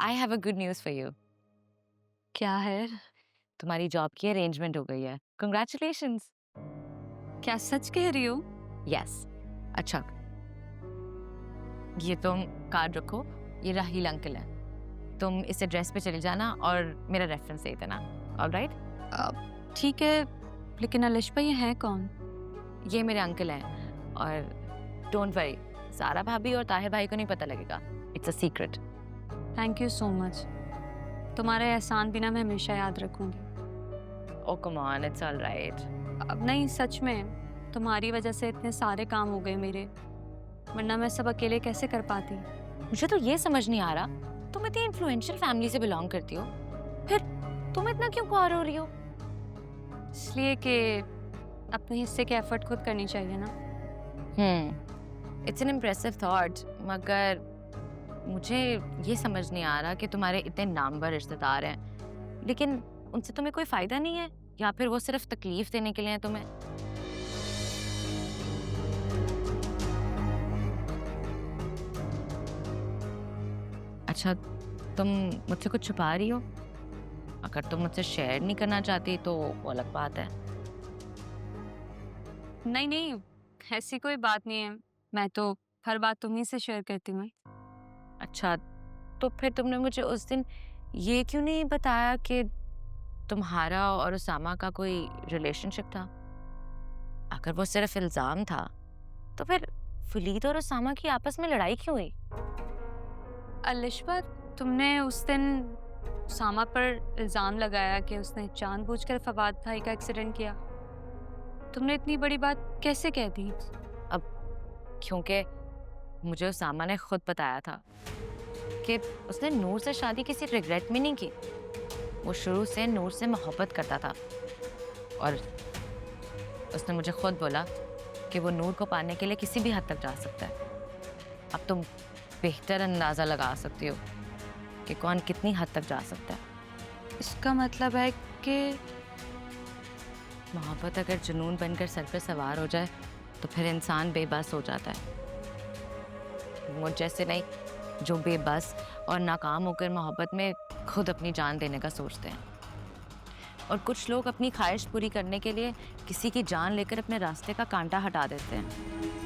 I have a good news for you. क्या है? तुम्हारी जॉब की अरेंजमेंट हो गई है। कंग्रेचुलेशंस। क्या सच कह रही हो? यस। अच्छा, ये तुम कार्ड रखो। ये राहिल अंकल है। तुम इस एड्रेस पे चले जाना और मेरा रेफरेंस दे देना। ऑलराइट? ठीक है, लेकिन अलिशा ये है कौन? ये मेरे अंकल हैं और डोंट वरी, सारा भाभी और ताहिर भाई को नहीं पता लगेगा। It's a secret. Thank you so much. तुम्हारे एहसान भी ना मैं हमेशा याद रखूंगी। ओ कम ऑन, इट्स ऑलराइट। अब नहीं, सच में तुम्हारी वजह से इतने सारे काम हो गए मेरे, वरना मैं सब अकेले कैसे कर पाती। मुझे तो ये समझ नहीं आ रहा, तुम इतनी इन्फ्लुएंशियल फैमिली से बिलोंग करती हो, फिर तुम इतना क्यों ख्वार हो रही हो? इसलिए कि अपने हिस्से के एफर्ट खुद करनी चाहिए ना। इट्स एन इम्प्रेसिव थॉट, मगर मुझे ये समझ नहीं आ रहा कि तुम्हारे इतने नामवर रिश्तेदार हैं, लेकिन उनसे तुम्हें कोई फायदा नहीं है, या फिर वो सिर्फ तकलीफ देने के लिए हैं तुम्हें? अच्छा, तुम मुझसे कुछ छुपा रही हो? अगर तुम मुझसे शेयर नहीं करना चाहती तो वो अलग बात है। नहीं नहीं, ऐसी कोई बात नहीं है। मैं तो हर बात तुम्ही से शेयर करती हूँ। अच्छा, तो फिर तुमने मुझे उस दिन ये क्यों नहीं बताया कि तुम्हारा और उसामा का कोई रिलेशनशिप था? अगर वो सिर्फ इल्जाम था, तो फिर फलीद और उसामा की आपस में लड़ाई क्यों हुई? अलिशा, तुमने उस दिन उसामा पर इल्जाम लगाया कि उसने जानबूझकर फवाद भाई का एक्सीडेंट किया। तुमने इतनी बड़ी बात कैसे कह दी? अब क्योंकि मुझे उसामा ने खुद बताया था कि उसने नूर से शादी किसी रिग्रेट में नहीं की। वो शुरू से नूर से मोहब्बत करता था और उसने मुझे खुद बोला कि वो नूर को पाने के लिए किसी भी हद तक जा सकता है। अब तुम बेहतर अंदाज़ा लगा सकती हो कि कौन कितनी हद तक जा सकता है। इसका मतलब है कि मोहब्बत अगर जुनून बनकर सर पे सवार हो जाए तो फिर इंसान बेबस हो जाता है। मुझ जैसे नहीं, जो बेबस और नाकाम होकर मोहब्बत में खुद अपनी जान देने का सोचते हैं। और कुछ लोग अपनी ख्वाहिश पूरी करने के लिए किसी की जान लेकर अपने रास्ते का कांटा हटा देते हैं।